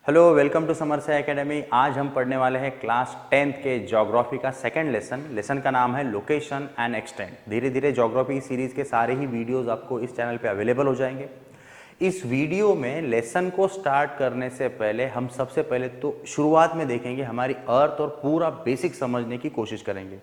Hello, welcome to Samarasa academy. आज हम पढ़ने वाले हैं क्लास 10th के ज्योग्राफी का सेकंड लेसन का नाम है लोकेशन एंड एक्सटेंट। धीरे धीरे ज्योग्राफी सीरीज के सारे ही वीडियोस आपको इस चैनल पे अवेलेबल हो जाएंगे। इस वीडियो में लेसन को स्टार्ट करने से पहले हम सबसे पहले तो शुरुआत में देखेंगे हमारी अर्थ और पूरा बेसिक समझने की कोशिश करेंगे।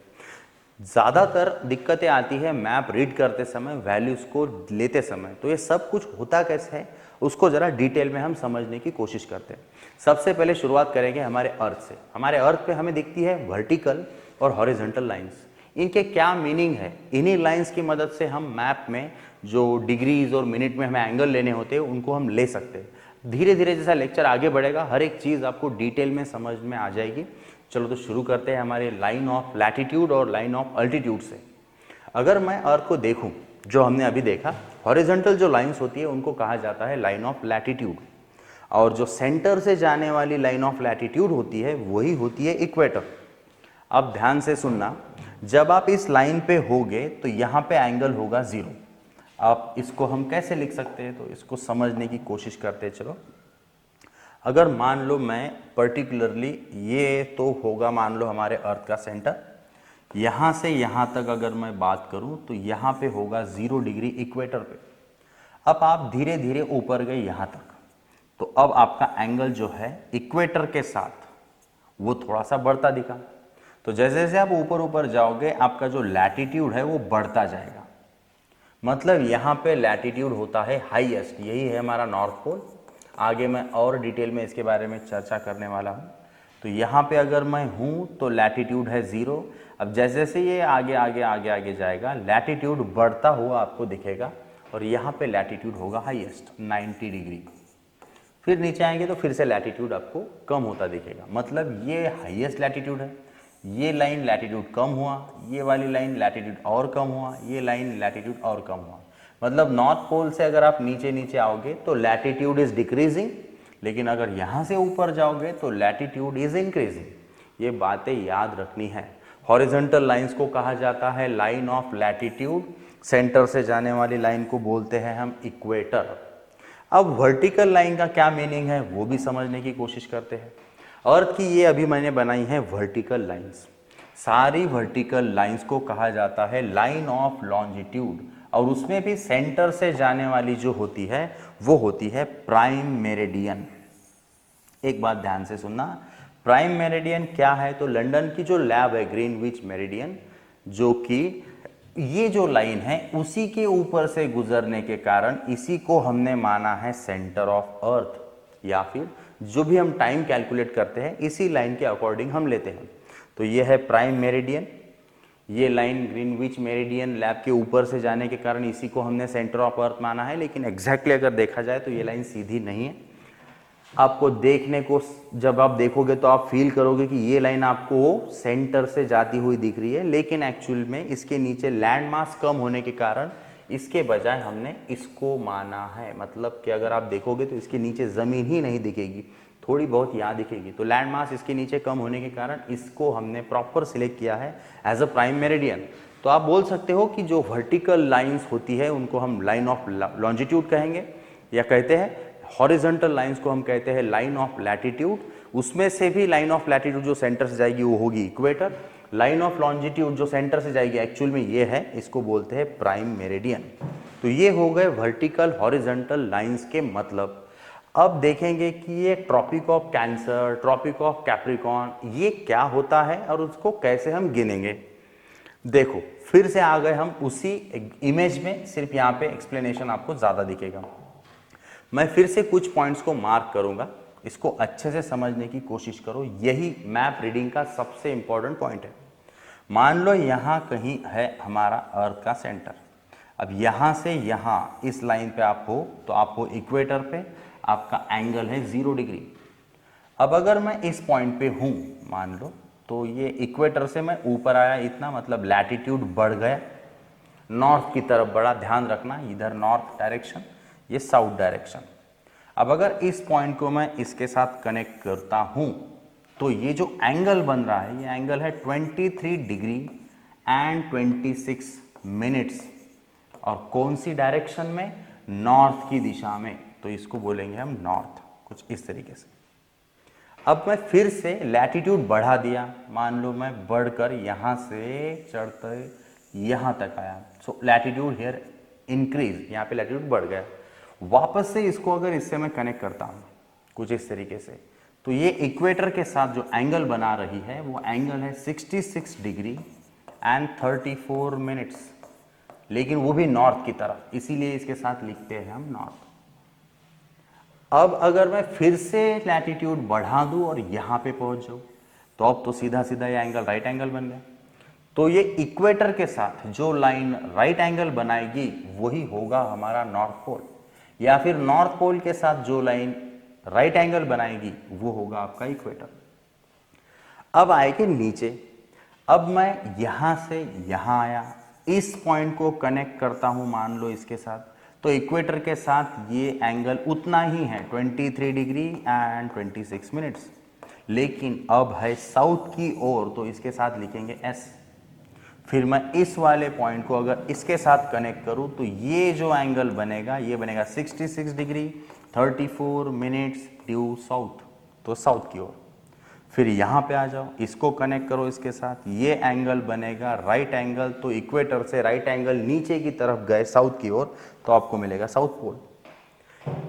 ज़्यादातर दिक्कतें आती है मैप रीड करते समय, वैल्यूज़ को लेते समय। तो ये सब कुछ होता कैसे है उसको ज़रा डिटेल में हम समझने की कोशिश करते हैं। सबसे पहले शुरुआत करेंगे हमारे अर्थ से। हमारे अर्थ पे हमें दिखती है वर्टिकल और हॉरिजॉन्टल लाइंस। इनके क्या मीनिंग है, इन्हीं लाइंस की मदद से हम मैप में जो डिग्रीज और मिनट में हमें एंगल लेने होते हैं उनको हम ले सकते हैं। धीरे धीरे जैसा लेक्चर आगे बढ़ेगा हर एक चीज़ आपको डिटेल में समझ में आ जाएगी। चलो तो शुरू करते हैं हमारे लाइन ऑफ लैटिट्यूड और लाइन ऑफ अल्टीट्यूड से। अगर मैं अर्थ को देखूं, जो हमने अभी देखा, हॉरिजॉन्टल जो लाइंस होती है उनको कहा जाता है लाइन ऑफ लैटिट्यूड, और जो सेंटर से जाने वाली लाइन ऑफ लैटिट्यूड होती है वही होती है इक्वेटर। अब ध्यान से सुनना, जब आप इस लाइन पे होगे तो यहाँ पे एंगल होगा 0। आप इसको हम कैसे लिख सकते हैं, तो इसको समझने की कोशिश करते हैं। चलो, अगर मान लो मैं पर्टिकुलरली, ये तो होगा मान लो हमारे अर्थ का सेंटर, यहाँ से यहाँ तक अगर मैं बात करूँ तो यहाँ पे होगा 0 डिग्री इक्वेटर पे। अब आप धीरे धीरे ऊपर गए यहाँ तक, तो अब आपका एंगल जो है इक्वेटर के साथ वो थोड़ा सा बढ़ता दिखा। तो जैसे जैसे आप ऊपर ऊपर जाओगे आपका जो लैटिट्यूड है वो बढ़ता जाएगा। मतलब यहाँ पे लैटिट्यूड होता है हाईएस्ट, यही है हमारा नॉर्थ पोल। आगे मैं और डिटेल में इसके बारे में चर्चा करने वाला हूँ। तो यहाँ पे अगर मैं हूँ तो लैटिट्यूड है 0। अब जैसे जैसे ये आगे आगे आगे आगे जाएगा लैटिट्यूड बढ़ता हुआ आपको दिखेगा, और यहाँ पे लैटिट्यूड होगा हाईएस्ट 90 डिग्री। फिर नीचे आएंगे तो फिर से लैटिट्यूड आपको कम होता दिखेगा। मतलब ये हाईएस्ट लैटिट्यूड है, ये लाइन लैटिट्यूड कम हुआ, ये वाली लाइन लैटिट्यूड और कम हुआ, ये लाइन लैटिट्यूड और कम हुआ। मतलब नॉर्थ पोल से अगर आप नीचे नीचे आओगे तो लैटिट्यूड इज डिक्रीजिंग, लेकिन अगर यहाँ से ऊपर जाओगे तो लैटिट्यूड इज इंक्रीजिंग। ये बातें याद रखनी है। हॉरिजॉन्टल लाइंस को कहा जाता है लाइन ऑफ लैटिट्यूड, सेंटर से जाने वाली लाइन को बोलते हैं हम इक्वेटर। अब वर्टिकल लाइन का क्या मीनिंग है वो भी समझने की कोशिश करते हैं। अर्थ की ये अभी मैंने बनाई है वर्टिकल लाइंस। सारी वर्टिकल लाइंस को कहा जाता है लाइन ऑफ लॉन्जिट्यूड, और उसमें भी सेंटर से जाने वाली जो होती है वो होती है प्राइम मेरिडियन। एक बात ध्यान से सुनना, प्राइम मेरिडियन क्या है, तो लंदन की जो लैब है ग्रीनविच मेरिडियन, जो कि ये जो लाइन है उसी के ऊपर से गुजरने के कारण इसी को हमने माना है सेंटर ऑफ अर्थ, या फिर जो भी हम टाइम कैलकुलेट करते हैं इसी लाइन के अकॉर्डिंग हम लेते हैं। तो ये है प्राइम मेरिडियन। ये लाइन ग्रीनविच मेरिडियन लैब के ऊपर से जाने के कारण इसी को हमने सेंटर ऑफ अर्थ माना है, लेकिन एग्जैक्टली अगर देखा जाए तो ये लाइन सीधी नहीं है। आपको देखने को, जब आप देखोगे तो आप फील करोगे कि ये लाइन आपको सेंटर से जाती हुई दिख रही है, लेकिन एक्चुअल में इसके नीचे लैंड मास कम होने के कारण इसके बजाय हमने इसको माना है। मतलब कि अगर आप देखोगे तो इसके नीचे ज़मीन ही नहीं दिखेगी, थोड़ी बहुत यहाँ दिखेगी। तो लैंड मास इसके नीचे कम होने के कारण इसको हमने प्रॉपर सिलेक्ट किया है एज अ प्राइम मेरिडियन। तो आप बोल सकते हो कि जो वर्टिकल लाइंस होती है उनको हम लाइन ऑफ लॉन्जिट्यूड कहेंगे, या कहते हैं हॉरिजॉन्टल लाइंस को हम कहते हैं लाइन ऑफ लैटिट्यूड। उसमें से भी लाइन ऑफ लैटिट्यूड जो सेंटर से जाएगी वो होगी इक्वेटर। लाइन ऑफ लॉन्जिट्यूड जो सेंटर से जाएगी एक्चुअल में ये है, इसको बोलते हैं प्राइम मेरिडियन। तो ये हो गए वर्टिकल हॉरिजॉन्टल लाइंस के मतलब। अब देखेंगे कि ये Tropic of Cancer, Tropic of Capricorn, ये क्या होता है और उसको कैसे हम गिनेंगे। देखो, फिर से आ गए हम उसी इमेज में, सिर्फ यहाँ पे एक्सप्लेनेशन आपको ज़्यादा दिखेगा। मैं फिर से कुछ पॉइंट्स को मार्क करूंगा, इसको अच्छे से समझने की कोशिश करो। यही मैप रीडिंग का सबसे इंपॉर्टेंट पॉइंट है। मान लो यहाँ कहीं है हमारा अर्थ का सेंटर। अब यहाँ से यहाँ इस लाइन पे आप हो तो आपको इक्वेटर पे आपका एंगल है 0 डिग्री। अब अगर मैं इस पॉइंट पे हूँ मान लो, तो ये इक्वेटर से मैं ऊपर आया इतना, मतलब लैटिट्यूड बढ़ गया, नॉर्थ की तरफ बढ़ा। ध्यान रखना, इधर नॉर्थ डायरेक्शन, ये साउथ डायरेक्शन। अब अगर इस पॉइंट को मैं इसके साथ कनेक्ट करता हूं तो ये जो एंगल बन रहा है ये एंगल है 23 डिग्री एंड 26 मिनट्स। और कौन सी डायरेक्शन में, नॉर्थ की दिशा में, तो इसको बोलेंगे हम नॉर्थ, कुछ इस तरीके से। अब मैं फिर से लैटिट्यूड बढ़ा दिया, मान लो मैं बढ़कर यहाँ से चढ़ते यहाँ तक आया, सो लैटिट्यूड हियर इंक्रीज, यहाँ पे लैटिट्यूड बढ़ गया। वापस से इसको अगर इससे मैं कनेक्ट करता हूँ कुछ इस तरीके से, तो ये इक्वेटर के साथ जो एंगल बना रही है वो एंगल है 66 डिग्री एंड 34 मिनट्स, लेकिन वो भी नॉर्थ की तरफ, इसीलिए इसके साथ लिखते हैं हम नॉर्थ। अब अगर मैं फिर से लैटिट्यूड बढ़ा दूं और यहाँ पे पहुंच जाऊं, तो अब तो सीधा सीधा ये एंगल राइट एंगल बन गया। तो ये इक्वेटर के साथ जो लाइन राइट एंगल बनाएगी वही होगा हमारा नॉर्थ पोल, या फिर नॉर्थ पोल के साथ जो लाइन राइट एंगल बनाएगी वो होगा आपका इक्वेटर। अब आएंगे नीचे, अब मैं यहां से यहां आया, इस पॉइंट को कनेक्ट करता हूं मान लो इसके साथ, तो इक्वेटर के साथ ये एंगल उतना ही है 23 डिग्री एंड 26 मिनट्स, लेकिन अब है साउथ की ओर, तो इसके साथ लिखेंगे एस। फिर मैं इस वाले पॉइंट को अगर इसके साथ कनेक्ट करूं तो ये जो एंगल बनेगा ये बनेगा 66 डिग्री 34 मिनट्स ड्यू साउथ, तो साउथ की ओर। फिर यहाँ पे आ जाओ, इसको कनेक्ट करो इसके साथ, ये एंगल बनेगा राइट एंगल, तो इक्वेटर से राइट एंगल नीचे की तरफ गए साउथ की ओर, तो आपको मिलेगा साउथ पोल।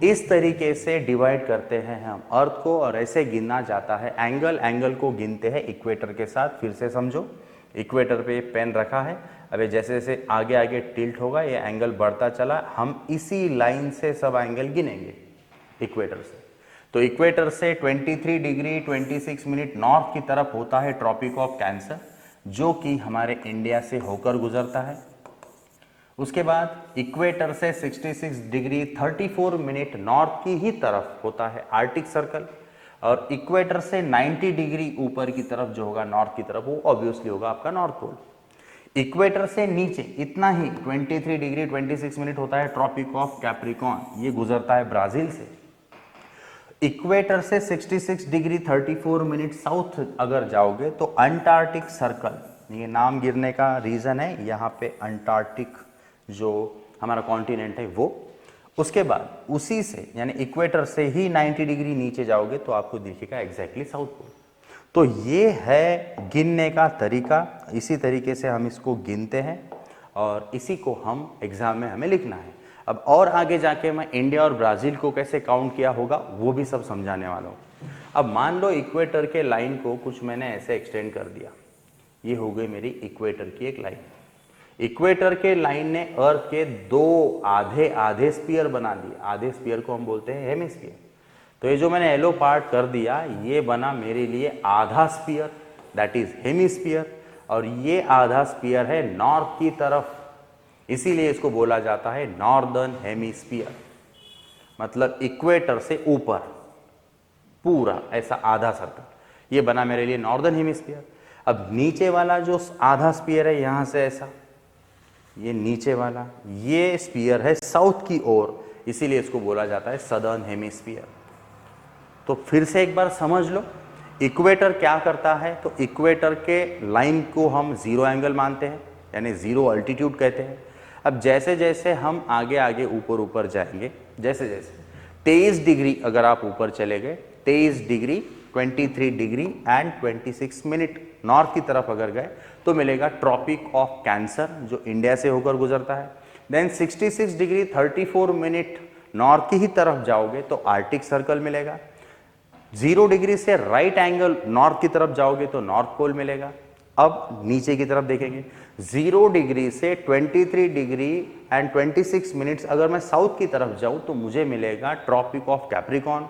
इस तरीके से डिवाइड करते हैं हम अर्थ को, और ऐसे गिना जाता है एंगल, एंगल को गिनते हैं इक्वेटर के साथ। फिर से समझो, इक्वेटर पे पेन रखा है, अबे जैसे जैसे आगे आगे टिल्ट होगा ये एंगल बढ़ता चला, हम इसी लाइन से सब एंगल गिनेंगे इक्वेटर से। तो इक्वेटर से 23 डिग्री 26 मिनट नॉर्थ की तरफ होता है ट्रॉपिक ऑफ कैंसर, जो कि हमारे इंडिया से होकर गुजरता है। उसके बाद इक्वेटर से 66 डिग्री 34 मिनट नॉर्थ की ही तरफ होता है आर्टिक सर्कल, और इक्वेटर से 90 डिग्री ऊपर की तरफ जो होगा नॉर्थ की तरफ, वो ऑब्वियसली होगा आपका नॉर्थ पोल। इक्वेटर से नीचे इतना ही 23 डिग्री 26 मिनट होता है ट्रॉपिक ऑफ कैप्रिकॉन, ये गुजरता है ब्राजील से। इक्वेटर से 66 डिग्री 34 मिनट साउथ अगर जाओगे तो अंटार्कटिक सर्कल, ये नाम गिरने का रीजन है, यहाँ पे अंटार्कटिक जो हमारा कॉन्टिनेंट है वो। उसके बाद उसी से यानी इक्वेटर से ही 90 डिग्री नीचे जाओगे तो आपको दिखेगा एग्जैक्टली साउथ पोल। तो ये है गिनने का तरीका, इसी तरीके से हम इसको गिनते हैं और इसी को हम एग्जाम में हमें लिखना है। अब और आगे जाके मैं इंडिया और ब्राज़ील को कैसे काउंट किया होगा वो भी सब समझाने वाला हूँ। अब मान लो इक्वेटर के लाइन को कुछ मैंने ऐसे एक्सटेंड कर दिया, ये हो गई मेरी इक्वेटर की एक लाइन। इक्वेटर के लाइन ने अर्थ के दो आधे आधे स्पीयर बना दिए, आधे स्पीयर को हम बोलते हैं हेमिस्फीयर। तो ये जो मैंने येलो पार्ट कर दिया ये बना मेरे लिए आधा स्पीयर, दैट इज हेमिस्फीयर, और ये आधा स्पीयर है नॉर्थ की तरफ, इसीलिए इसको बोला जाता है नॉर्दर्न हेमिस्फीयर, मतलब इक्वेटर से ऊपर पूरा ऐसा आधा सर्कल, ये बना मेरे लिए नॉर्दर्न हेमिस्फीयर। अब नीचे वाला जो आधा स्पीयर है यहां से ऐसा, ये नीचे वाला ये स्पीयर है साउथ की ओर, इसीलिए इसको बोला जाता है सदर्न हेमिस्फीयर। तो फिर से एक बार समझ लो इक्वेटर क्या करता है, तो इक्वेटर के लाइन को हम जीरो एंगल मानते हैं, यानी जीरो अल्टीट्यूड कहते हैं। अब जैसे जैसे हम आगे आगे ऊपर ऊपर जाएंगे, जैसे जैसे 23 डिग्री अगर आप ऊपर चले गए, 23 degree 23 degree and 26 minute north की तरफ अगर गए तो मिलेगा ट्रॉपिक ऑफ कैंसर जो इंडिया से होकर गुजरता है। देन 66 डिग्री 34 मिनट नॉर्थ की ही तरफ जाओगे तो आर्टिक सर्कल मिलेगा। 0 डिग्री से राइट एंगल नॉर्थ की तरफ जाओगे तो नॉर्थ पोल मिलेगा। अब नीचे की तरफ देखेंगे, 0 डिग्री से 23 डिग्री एंड 26 मिनट्स अगर मैं साउथ की तरफ जाऊं तो मुझे मिलेगा ट्रॉपिक ऑफ कैप्रिकॉन।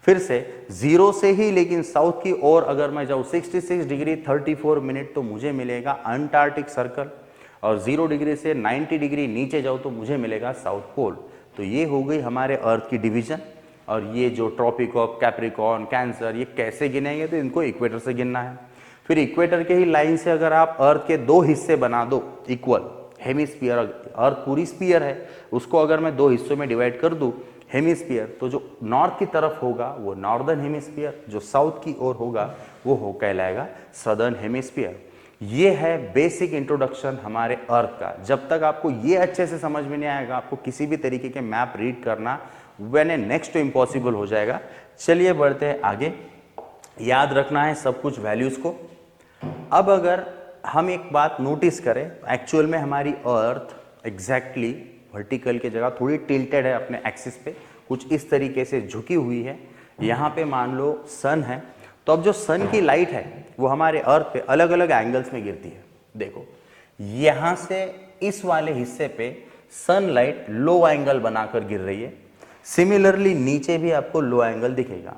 फिर से 0 से ही लेकिन साउथ की ओर अगर मैं जाऊं 66 डिग्री 34 मिनट तो मुझे मिलेगा अंटार्कटिक सर्कल, और 0 डिग्री से 90 डिग्री नीचे जाऊं तो मुझे मिलेगा साउथ पोल। तो ये हो गई हमारे अर्थ की डिवीजन। और ये जो ट्रॉपिक ऑफ कैप्रिकॉन कैंसर ये कैसे गिनेंगे, तो इनको इक्वेटर से गिनना है। फिर इक्वेटर के ही लाइन से अगर आप अर्थ के दो हिस्से बना दो इक्वल, हेमिस्फीयर, अर्थ पूरी स्फीयर है, उसको अगर मैं दो हिस्सों में डिवाइड कर दूं हेमिस्फीयर, तो जो नॉर्थ की तरफ होगा वो नॉर्दर्न हेमिस्फीयर, जो साउथ की ओर होगा वो कहलाएगा सदर्न हेमिस्फीयर। ये है बेसिक इंट्रोडक्शन हमारे अर्थ का। जब तक आपको ये अच्छे से समझ में नहीं आएगा, आपको किसी भी तरीके के मैप रीड करना when a next to impossible हो जाएगा। चलिए बढ़ते हैं आगे। याद रखना है सब कुछ वैल्यूज को। अब अगर हम एक बात नोटिस करें, एक्चुअल में हमारी अर्थ एग्जैक्टली वर्टिकल की जगह थोड़ी टिल्टेड है अपने एक्सिस पे, कुछ इस तरीके से झुकी हुई है। यहाँ पे मान लो सन है, तो अब जो सन की लाइट है वो हमारे अर्थ पे अलग अलग एंगल्स में गिरती है। देखो यहाँ से इस वाले हिस्से पे सनलाइट लो एंगल बनाकर गिर रही है, सिमिलरली नीचे भी आपको लो एंगल दिखेगा।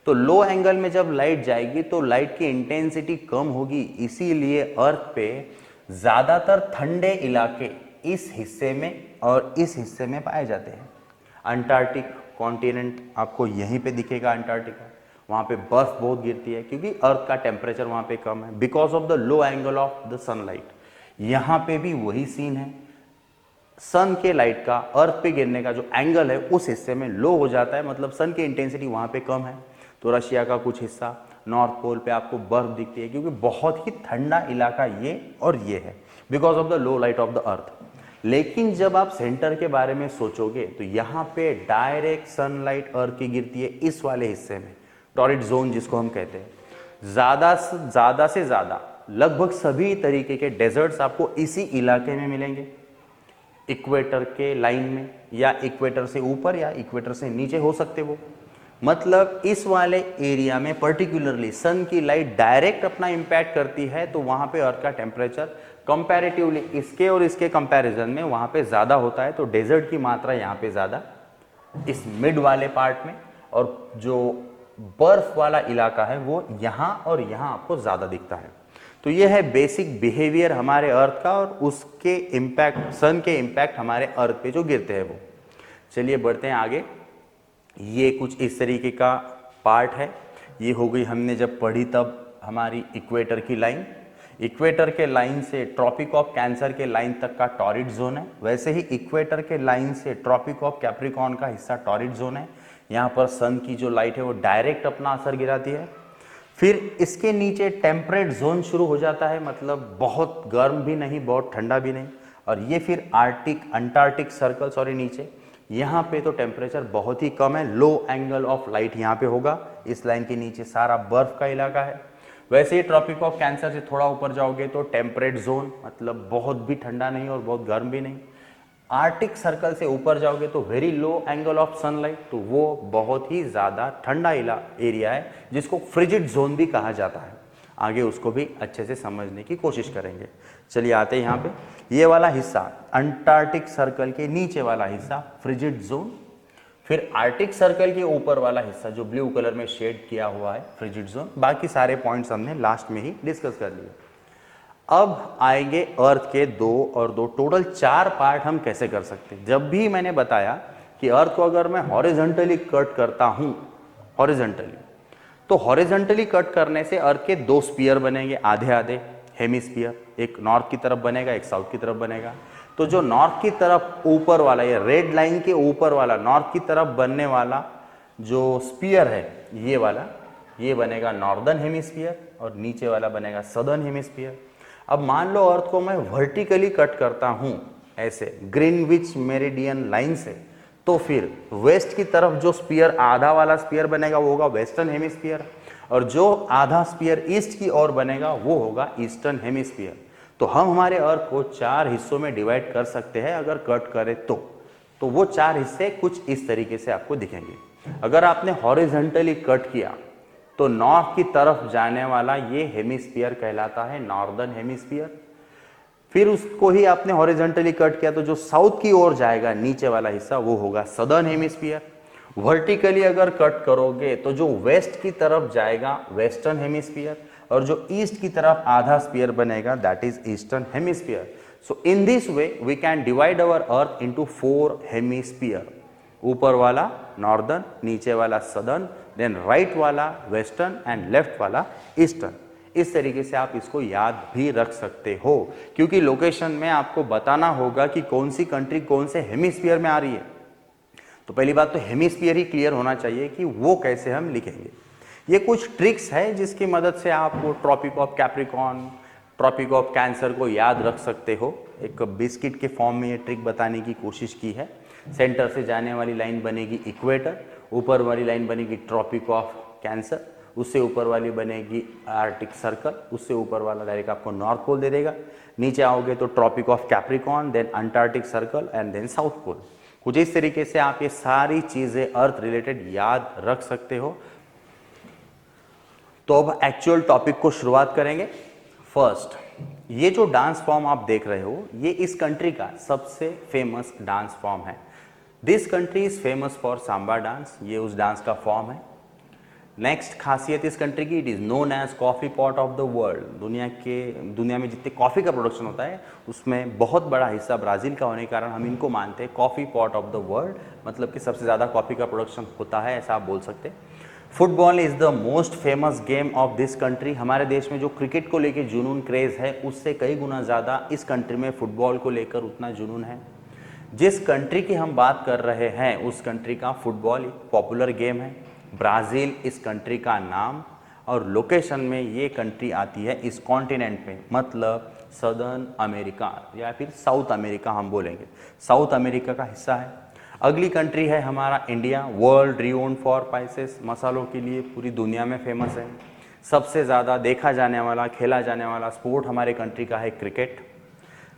तो लो एंगल में जब लाइट जाएगी तो लाइट की इंटेंसिटी कम होगी, इसीलिए अर्थ पे ज्यादातर ठंडे इलाके इस हिस्से में और इस हिस्से में पाए जाते हैं। अंटार्कटिक कॉन्टिनेंट आपको यहीं पे दिखेगा, अंटार्कटिका, वहाँ पे बर्फ बहुत गिरती है क्योंकि अर्थ का टेम्परेचर वहाँ पे कम है because of the low angle of the sunlight. यहाँ पे भी वही सीन है, सन के लाइट का अर्थ पे गिरने का जो एंगल है उस हिस्से में लो हो जाता है, मतलब सन की इंटेंसिटी वहाँ पे कम है। तो रशिया का कुछ हिस्सा, नॉर्थ पोल पे आपको बर्फ दिखती है क्योंकि बहुत ही ठंडा इलाका ये और ये है because of the low light of the earth. लेकिन जब आप सेंटर के बारे में सोचोगे तो यहाँ पे डायरेक्ट सनलाइट अर्थ की गिरती है इस वाले हिस्से में, टॉरिड जोन जिसको हम कहते हैं। ज्यादा से ज्यादा लगभग सभी तरीके के डेजर्ट्स आपको इसी इलाके में मिलेंगे, इक्वेटर के लाइन में, या इक्वेटर से ऊपर या इक्वेटर से नीचे हो सकते वो। मतलब इस वाले एरिया में पर्टिकुलरली सन की लाइट डायरेक्ट अपना इंपैक्ट करती है, तो वहां पे अर्थ का टेम्परेचर कंपैरेटिवली इसके और इसके कंपैरिजन में वहां पे ज्यादा होता है। तो डेजर्ट की मात्रा यहाँ पे ज्यादा इस मिड वाले पार्ट में, और जो बर्फ वाला इलाका है वो यहाँ और यहाँ आपको ज्यादा दिखता है। तो ये है बेसिक बिहेवियर हमारे अर्थ का और उसके इम्पैक्ट, सन के इम्पैक्ट हमारे अर्थ पे जो गिरते हैं वो। चलिए बढ़ते हैं आगे। ये कुछ इस तरीके का पार्ट है, ये हो गई हमने जब पढ़ी तब हमारी इक्वेटर की लाइन। इक्वेटर के लाइन से ट्रॉपिक ऑफ कैंसर के लाइन तक का टॉरिड जोन है, वैसे ही इक्वेटर के लाइन से ट्रॉपिक ऑफ कैप्रिकॉर्न का हिस्सा टॉरिड जोन है। यहाँ पर सन की जो लाइट है वो डायरेक्ट अपना असर गिराती है। फिर इसके नीचे टेम्परेट जोन शुरू हो जाता है, मतलब बहुत गर्म भी नहीं बहुत ठंडा भी नहीं। और ये फिर आर्टिक अंटार्कटिक सर्कल, सॉरी नीचे यहाँ पे तो टेम्परेचर बहुत ही कम है, लो एंगल ऑफ लाइट यहाँ पे होगा। इस लाइन के नीचे सारा बर्फ का इलाका है। वैसे ही ट्रॉपिक ऑफ कैंसर से थोड़ा ऊपर जाओगे तो टेम्परेट जोन, मतलब बहुत भी ठंडा नहीं और बहुत गर्म भी नहीं। आर्टिक सर्कल से ऊपर जाओगे तो very low angle of sunlight, तो वो बहुत ही ज्यादा ठंडा एरिया है जिसको फ्रिजिड जोन भी कहा जाता है। आगे उसको भी अच्छे से समझने की कोशिश करेंगे। चलिए आते हैं यहाँ पे, ये वाला हिस्सा अंटार्कटिक सर्कल के नीचे वाला हिस्सा फ्रिजिड जोन, फिर आर्टिक सर्कल के ऊपर वाला हिस्सा जो ब्लू कलर में शेड किया हुआ है फ्रिजिड जोन। बाकी सारे पॉइंट्स हमने लास्ट में ही डिस्कस कर लिए। अब आएंगे अर्थ के 2 और 2 टोटल 4 पार्ट हम कैसे कर सकते हैं। जब भी मैंने बताया कि अर्थ को अगर मैं हॉरिजॉन्टली कट करता हूं, हॉरिजॉन्टली, तो हॉरिजॉन्टली कट करने से अर्थ के 2 स्पीयर बनेंगे, आधे आधे हेमिस्फीयर, एक नॉर्थ की तरफ बनेगा एक साउथ की तरफ बनेगा। तो जो नॉर्थ की तरफ ऊपर वाला, ये रेड लाइन के ऊपर वाला नॉर्थ की तरफ बनने वाला जो स्पीयर है ये वाला, ये बनेगा नॉर्दर्न हेमिस्फीयर और नीचे वाला बनेगा सदर्न हेमिस्फीयर। अब मान लो अर्थ को मैं वर्टिकली कट करता हूं ऐसे ग्रीनविच मेरिडियन लाइन से, तो फिर वेस्ट की तरफ जो स्पीयर आधा वाला स्पीयर बनेगा वो होगा वेस्टर्न हेमिस्फीयर, और जो आधा स्पीयर ईस्ट की ओर बनेगा वो होगा ईस्टर्न हेमिस्फीयर। तो हम हमारे अर्थ को 4 हिस्सों में डिवाइड कर सकते हैं अगर कट करें तो वो 4 हिस्से कुछ इस तरीके से आपको दिखेंगे। अगर आपने हॉरिजॉन्टली कट किया तो नॉर्थ की तरफ जाने वाला ये हेमिस्फीयर कहलाता है नॉर्दर्न हेमिस्फीयर। फिर उसको ही आपने हॉरिजॉन्टली कट किया तो जो साउथ की ओर जाएगा नीचे वाला हिस्सा वो होगा सदर्न हेमिस्फीयर। वर्टिकली अगर कट करोगे तो जो वेस्ट की तरफ जाएगा वेस्टर्न हेमिस्फीयर, और जो ईस्ट की तरफ आधा स्फीयर बनेगा that is eastern hemisphere. So in this way we can divide our earth into 4 hemisphere, ऊपर वाला नॉर्दर्न, नीचे वाला सदर्न, देन राइट वाला वेस्टर्न एंड लेफ्ट वाला ईस्टर्न। इस तरीके से आप इसको याद भी रख सकते हो, क्योंकि लोकेशन में आपको बताना होगा कि कौन सी कंट्री कौन से हेमिस्फीयर में आ रही है। तो पहली बात तो हेमिस्फीयर ही क्लियर होना चाहिए कि वो कैसे हम लिखेंगे। ये कुछ ट्रिक्स है जिसकी मदद से आप Tropic of Capricorn, Tropic of Cancer को याद रख सकते हो, एक बिस्किट के फॉर्म में ये ट्रिक बताने की कोशिश की है। सेंटर से जाने वाली लाइन बनेगी इक्वेटर, ऊपर वाली लाइन बनेगी ट्रॉपिक ऑफ कैंसर, उससे ऊपर वाली बनेगी आर्टिक सर्कल, उससे ऊपर वाला डायरेक्ट आपको नॉर्थ पोल दे देगा। नीचे आओगे तो Tropic of Capricorn, then Antarctic Circle and then South Pole. कुछ इस तरीके से आप ये सारी चीजें अर्थ रिलेटेड याद रख सकते हो। तो अब एक्चुअल टॉपिक को शुरुआत करेंगे। फर्स्ट, ये जो डांस फॉर्म आप देख रहे हो ये इस कंट्री का सबसे फेमस डांस फॉर्म है। This country is famous for Samba dance, ये उस डांस का फॉर्म है। नेक्स्ट खासियत इस कंट्री की, it is known as coffee pot of the world. दुनिया में जितने कॉफी का प्रोडक्शन होता है उसमें बहुत बड़ा हिस्सा ब्राजील का होने के कारण हम इनको मानते हैं coffee pot of the world, मतलब कि सबसे ज्यादा कॉफी का प्रोडक्शन होता है, ऐसा आप बोल सकते हैं। Football is the most famous game of this country. हमारे देश में जो क्रिकेट को लेकर जुनून क्रेज है उससे कई गुना ज़्यादा इस कंट्री में फुटबॉल को लेकर उतना जुनून है। जिस कंट्री की हम बात कर रहे हैं उस कंट्री का फुटबॉल एक पॉपुलर गेम है। ब्राज़ील इस कंट्री का नाम, और लोकेशन में ये कंट्री आती है इस कॉन्टिनेंट में, मतलब सदर्न अमेरिका या फिर साउथ अमेरिका हम बोलेंगे, साउथ अमेरिका का हिस्सा है। अगली कंट्री है हमारा India, world renowned for spices, मसालों के लिए पूरी दुनिया में फेमस है। सबसे ज़्यादा देखा जाने वाला, खेला जाने वाला स्पोर्ट हमारे कंट्री का है क्रिकेट।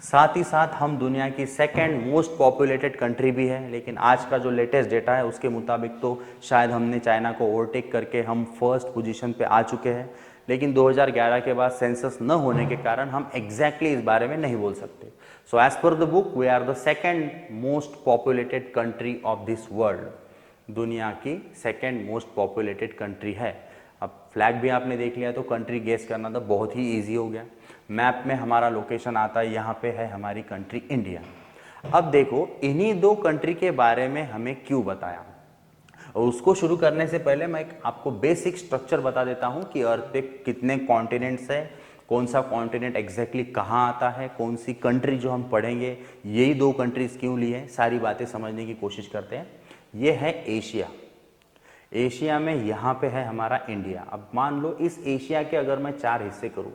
साथ ही साथ हम दुनिया की सेकंड मोस्ट पॉपुलेटेड कंट्री भी है, लेकिन आज का जो लेटेस्ट डेटा है उसके मुताबिक तो शायद हमने चाइना को ओवरटेक करके हम फर्स्ट पोजीशन पे आ चुके हैं, लेकिन 2011 के बाद सेंसस न होने के कारण हम एग्जैक्टली इस बारे में नहीं बोल सकते। So as per the book we are the second most populated country of this world. दुनिया की सेकंड मोस्ट पॉपुलेटेड कंट्री है। अब फ्लैग भी आपने देख लिया तो कंट्री गेस करना तो बहुत ही ईजी हो गया। मैप में हमारा लोकेशन आता है, यहाँ पे है हमारी कंट्री इंडिया। अब देखो इन्हीं दो कंट्री के बारे में हमें क्यों बताया, और उसको शुरू करने से पहले मैं आपको बेसिक स्ट्रक्चर बता देता हूँ कि अर्थ पे कितने कॉन्टिनेंट्स है, कौन सा कॉन्टिनेंट एग्जैक्टली कहाँ आता है, कौन सी कंट्री जो हम पढ़ेंगे यही दो कंट्रीज क्यों ली है, सारी बातें समझने की कोशिश करते हैं। ये है एशिया। एशिया में यहाँ पे है हमारा इंडिया। अब मान लो इस एशिया के अगर मैं 4 हिस्से करूँ,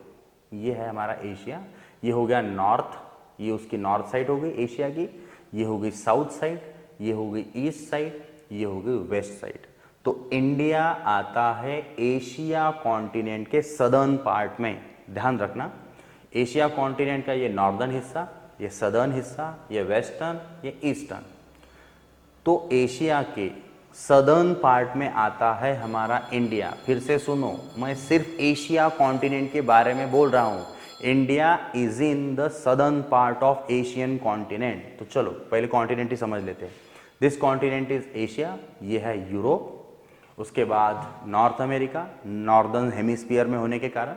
ये है हमारा एशिया, ये हो गया नॉर्थ, ये उसकी नॉर्थ साइड हो गई एशिया की, ये हो गई साउथ साइड, ये हो गई ईस्ट साइड, ये हो गई वेस्ट साइड। तो इंडिया आता है एशिया कॉन्टिनेंट के सदर्न पार्ट में। ध्यान रखना, एशिया कॉन्टिनेंट का ये नॉर्दर्न हिस्सा, ये सदर्न हिस्सा, ये वेस्टर्न, ये ईस्टर्न। तो एशिया के सदर्न पार्ट में आता है हमारा इंडिया। फिर से सुनो, मैं सिर्फ एशिया कॉन्टिनेंट के बारे में बोल रहा हूँ। India is in the southern part of Asian continent. तो चलो पहले कॉन्टिनेंट ही समझ लेते हैं। दिस कॉन्टिनेंट इज एशिया, ये है यूरोप, उसके बाद नॉर्थ अमेरिका, नॉर्दर्न हेमिस्फीयर में होने के कारण,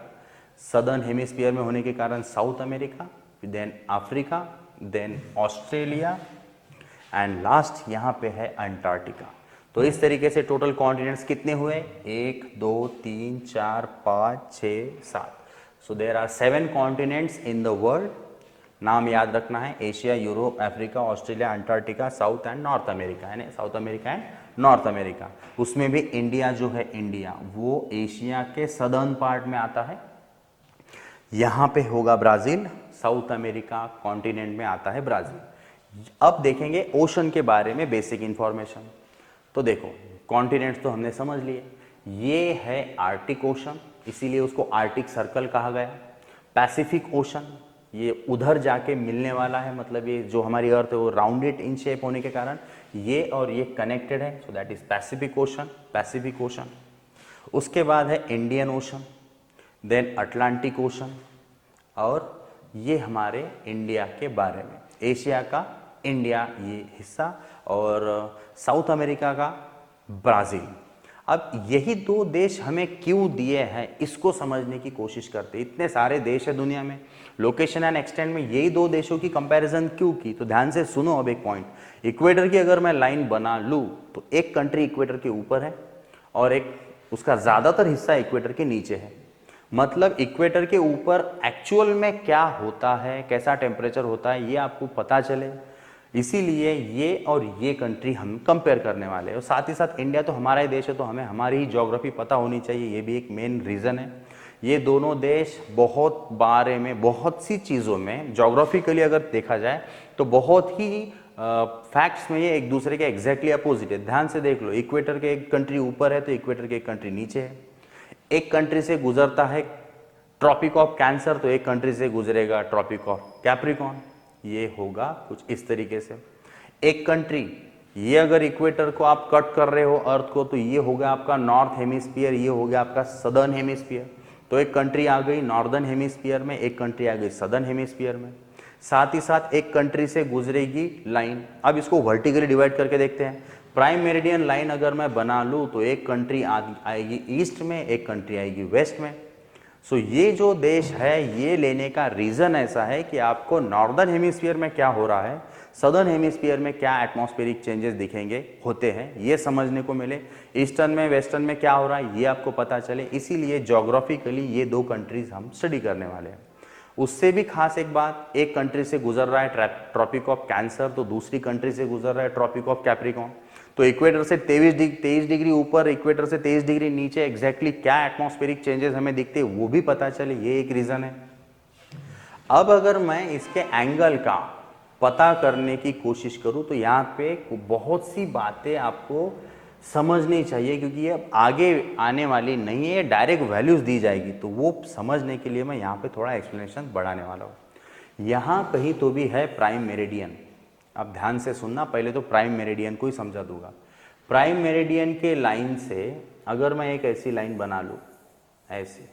सदर्न हेमिस्फीयर में होने के कारण South America, then Africa, then Australia and last यहाँ पे है अंटार्कटिका। तो इस तरीके से टोटल कॉन्टिनेंट्स कितने हुए, 1 2 3 4 5 6 7। So there are 7 continents in the world. नाम याद रखना है, Asia, Europe, Africa, Australia, Antarctica, South and North America, है ना, South America and North America. उसमें भी इंडिया जो है, इंडिया वो एशिया के सदर्न पार्ट में आता है। यहाँ पे होगा ब्राज़ील, साउथ अमेरिका कॉन्टिनेंट में आता है ब्राज़ील। अब देखेंगे ओशन के बारे में बेसिक इंफॉर्मेशन। तो देखो कॉन्टिनेंट्स तो हमने समझ लिए, ये है आर्टिक ओशन, इसीलिए उसको आर्टिक सर्कल कहा गया। पैसिफिक ओशन ये उधर जाके मिलने वाला है, मतलब ये जो हमारी अर्थ है वो राउंडेड इन शेप होने के कारण ये और ये कनेक्टेड है, so that is Pacific Ocean, Pacific Ocean. उसके बाद है Indian Ocean, then Atlantic Ocean, और ये हमारे इंडिया के बारे में, एशिया का इंडिया ये हिस्सा, और साउथ अमेरिका का ब्राज़ील। अब यही दो देश हमें क्यों दिए हैं इसको समझने की कोशिश करते हैं। इतने सारे देश है दुनिया में, लोकेशन एंड एक्सटेंट में यही दो देशों की कंपैरिजन क्यों की, तो ध्यान से सुनो। अब एक पॉइंट, इक्वेटर की अगर मैं लाइन बना लूँ तो एक कंट्री इक्वेटर के ऊपर है और एक उसका ज़्यादातर हिस्सा इक्वेटर के नीचे है। मतलब इक्वेटर के ऊपर एक्चुअल में क्या होता है, कैसा टेम्परेचर होता है, ये आपको पता चले, इसीलिए ये और ये कंट्री हम कंपेयर करने वाले हैं। और साथ ही साथ इंडिया तो हमारा ही देश है, तो हमें हमारी ही ज्योग्राफी पता होनी चाहिए, ये भी एक मेन रीज़न है। ये दोनों देश बहुत बारे में, बहुत सी चीज़ों में जोग्राफिकली अगर देखा जाए तो बहुत ही फैक्ट्स में ये एक दूसरे के एग्जैक्टली अपोजिट है। ध्यान से देख लो, इक्वेटर के एक कंट्री ऊपर है तो इक्वेटर के एक कंट्री नीचे है। एक कंट्री से गुजरता है ट्रॉपिक ऑफ कैंसर तो एक कंट्री से गुजरेगा ट्रॉपिक ऑफ कैप्रिकॉन। ये होगा कुछ इस तरीके से। एक कंट्री, ये अगर इक्वेटर को आप कट कर रहे हो अर्थ को, तो ये हो गया आपका नॉर्थ हेमिस्फीयर, ये हो गया आपका सदर्न हेमिस्फीयर। तो एक कंट्री आ गई नॉर्दर्न हेमिस्फीयर में, एक कंट्री आ गई सदर्न हेमिस्फीयर में। साथ ही साथ एक कंट्री से गुजरेगी लाइन। अब इसको वर्टिकली डिवाइड करके देखते हैं। प्राइम मेरिडियन लाइन अगर मैं बना लूँ तो एक कंट्री आएगी ईस्ट में, एक कंट्री आएगी वेस्ट में। सो ये जो देश है ये लेने का रीज़न ऐसा है कि आपको नॉर्दर्न हेमिस्फीयर में क्या हो रहा है, सदर्न हेमिस्फीयर में क्या एटमॉस्फेरिक चेंजेस दिखेंगे होते हैं, ये समझने को मिले। ईस्टर्न में वेस्टर्न में क्या हो रहा है ये आपको पता चले, इसीलिए जोग्राफिकली ये दो कंट्रीज हम स्टडी करने वाले हैं। उससे भी खास एक बात, एक कंट्री से गुजर रहा है ट्रॉपिक ऑफ कैंसर तो दूसरी कंट्री से गुजर रहा है ट्रॉपिक ऑफ कैप्रिकॉन। तो इक्वेटर से 23 डिग्री ऊपर, इक्वेटर से 23 डिग्री नीचे एग्जैक्टली क्या एटमॉस्फेरिक चेंजेस हमें दिखते हैं वो भी पता चले, ये एक रीज़न है। अब अगर मैं इसके एंगल का पता करने की कोशिश करूं तो यहाँ पे बहुत सी बातें आपको समझनी चाहिए, क्योंकि ये आगे आने वाली नहीं है, डायरेक्ट वैल्यूज दी जाएगी। तो वो समझने के लिए मैं यहाँ पे थोड़ा एक्सप्लेनेशन बढ़ाने वाला हूँ। यहाँ कहीं तो भी है प्राइम मेरिडियन। अब ध्यान से सुनना, पहले तो प्राइम मेरिडियन को ही समझा दूंगा। प्राइम मेरिडियन के लाइन से अगर मैं एक ऐसी लाइन बना लूँ ऐसी,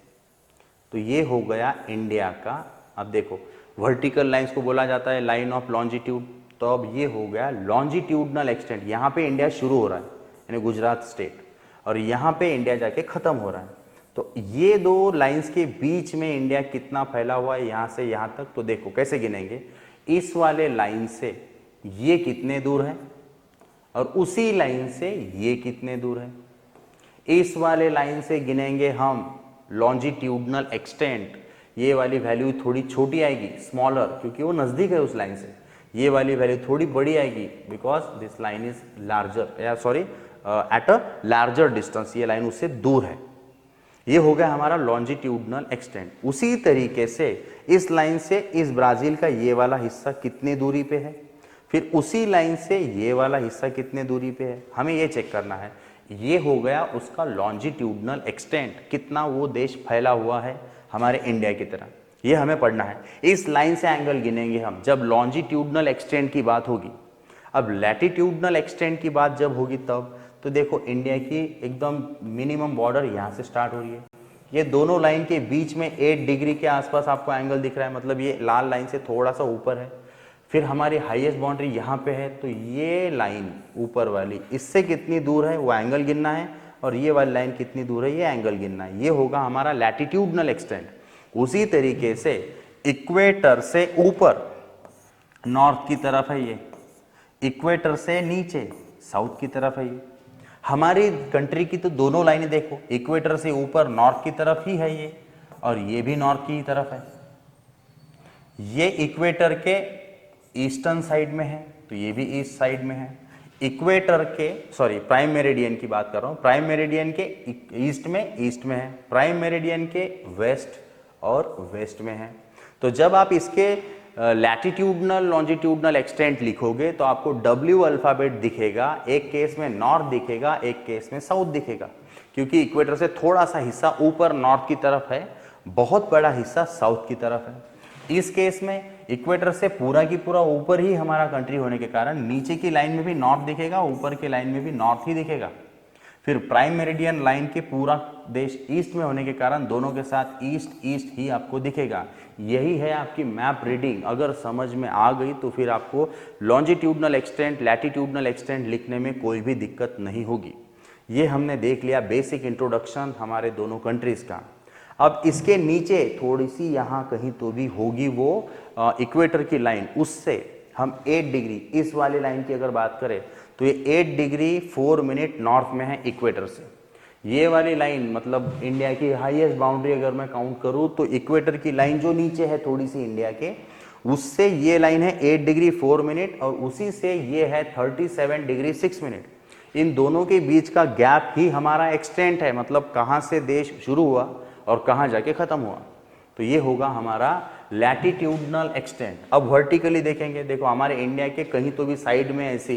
तो ये हो गया इंडिया का। अब देखो, वर्टिकल लाइंस को बोला जाता है लाइन ऑफ लॉन्जिट्यूड, तो अब ये हो गया लॉन्जिट्यूडनल एक्सटेंट। यहाँ पे इंडिया शुरू हो रहा है यानी गुजरात स्टेट, और यहाँ पे इंडिया जाके खत्म हो रहा है। तो ये दो लाइंस के बीच में इंडिया कितना फैला हुआ है यहाँ से यहाँ तक, तो देखो कैसे गिनेंगे। इस वाले लाइन से ये कितने दूर है और उसी लाइन से ये कितने दूर है। इस वाले लाइन से गिनेंगे हम लॉन्जिट्यूडनल एक्सटेंट, ये वाली वैल्यू थोड़ी छोटी आएगी, स्मॉलर, क्योंकि वो नज़दीक है उस लाइन से। ये वाली वैल्यू थोड़ी बड़ी आएगी because this line is larger, या sorry at a larger distance, ये लाइन उससे दूर है। ये हो गया हमारा लॉन्जिट्यूडनल एक्सटेंट। उसी तरीके से इस लाइन से इस ब्राजील का ये वाला हिस्सा कितनी दूरी पे है, फिर उसी लाइन से ये वाला हिस्सा कितने दूरी पे है, हमें ये चेक करना है। ये हो गया उसका लॉन्जिट्यूडनल एक्सटेंट, कितना वो देश फैला हुआ है हमारे इंडिया की तरह, ये हमें पढ़ना है। इस लाइन से एंगल गिनेंगे हम जब लॉन्जिट्यूडनल एक्सटेंट की बात होगी। अब लैटिट्यूडनल एक्सटेंट की बात जब होगी तब तो देखो इंडिया की एकदम मिनिमम बॉर्डर यहाँ से स्टार्ट हो रही है। ये दोनों लाइन के बीच में 8 डिग्री के आसपास आपको एंगल दिख रहा है, मतलब ये लाल लाइन से थोड़ा सा ऊपर है। फिर हमारी हाईएस्ट बाउंड्री यहाँ पे है, तो ये लाइन ऊपर वाली इससे कितनी दूर है वो एंगल गिनना है, और ये वाली लाइन कितनी दूर है ये एंगल गिनना है। ये होगा हमारा लैटिट्यूडनल एक्सटेंट। उसी तरीके से इक्वेटर से ऊपर नॉर्थ की तरफ है ये, इक्वेटर से नीचे साउथ की तरफ है ये। हमारी कंट्री की तो दोनों लाइनें देखो, इक्वेटर से ऊपर नॉर्थ की तरफ ही है ये, और ये भी नॉर्थ की तरफ है। ये इक्वेटर के ईस्टर्न साइड में है तो ये भी ईस्ट साइड में है। इक्वेटर के, सॉरी प्राइम मेरिडियन की बात कर रहा हूं, प्राइम मेरिडियन के ईस्ट में है, प्राइम मेरिडियन के वेस्ट और वेस्ट में है। तो जब आप इसके लैटिट्यूडनल लॉन्जिट्यूडनल एक्सटेंट लिखोगे तो आपको W अल्फाबेट दिखेगा, एक केस में नॉर्थ दिखेगा, एक केस में साउथ दिखेगा, क्योंकि इक्वेटर से थोड़ा सा हिस्सा ऊपर नॉर्थ की तरफ है, बहुत बड़ा हिस्सा साउथ की तरफ है। इस केस में इक्वेटर से पूरा की पूरा ऊपर ही हमारा कंट्री होने के कारण नीचे की लाइन में भी नॉर्थ दिखेगा, ऊपर की लाइन में भी नॉर्थ ही दिखेगा। फिर प्राइम मेरिडियन लाइन के पूरा देश ईस्ट में होने के कारण दोनों के साथ ईस्ट ईस्ट ही आपको दिखेगा। यही है आपकी मैप रीडिंग। अगर समझ में आ गई तो फिर आपको लॉन्जिट्यूडनल एक्सटेंट लैटिट्यूडनल एक्सटेंट लिखने में कोई भी दिक्कत नहीं होगी। ये हमने देख लिया बेसिक इंट्रोडक्शन हमारे दोनों कंट्रीज का। अब इसके नीचे थोड़ी सी यहाँ कहीं तो भी होगी वो इक्वेटर की लाइन, उससे हम 8 डिग्री, इस वाली लाइन की अगर बात करें तो ये 8 डिग्री 4 मिनट नॉर्थ में है इक्वेटर से। ये वाली लाइन मतलब इंडिया की हाईएस्ट बाउंड्री अगर मैं काउंट करूँ तो इक्वेटर की लाइन जो नीचे है थोड़ी सी इंडिया के, उससे ये लाइन है 8 डिग्री 4 मिनट, और उसी से ये है 37 डिग्री 6 मिनट। इन दोनों के बीच का गैप ही हमारा एक्सटेंट है, मतलब कहाँ से देश शुरू हुआ और कहाँ जाके ख़त्म हुआ। तो ये होगा हमारा लैटिट्यूडनल एक्सटेंट। अब वर्टिकली देखेंगे, देखो हमारे इंडिया के कहीं तो भी साइड में ऐसी